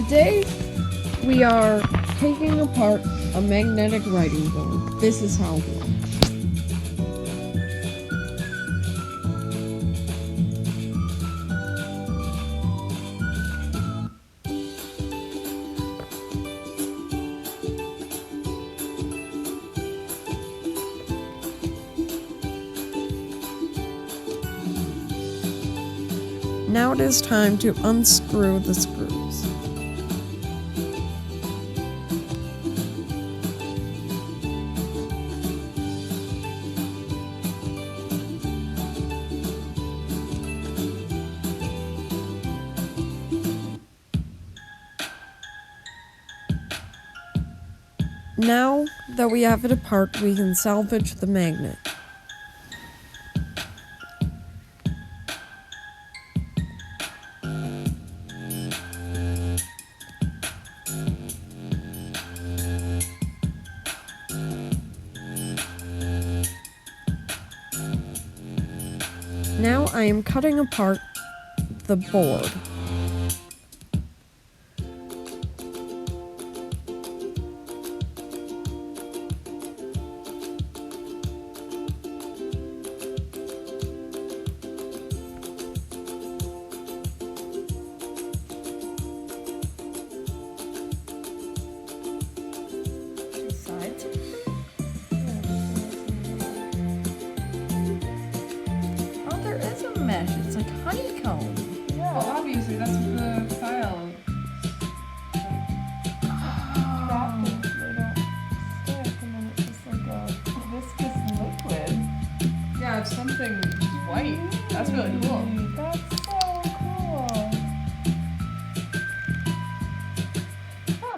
Today we are taking apart a magnetic writing board. This is how it works. Now it is time to unscrew the screws. Now that we have it apart, we can salvage the magnet. Now I am cutting apart the board. Sides. Oh, there is a mesh. It's like honeycomb. Yeah, well, obviously that's what the file. Oh. They don't stick, and then it's just like a viscous liquid. Yeah, it's something white. That's really cool.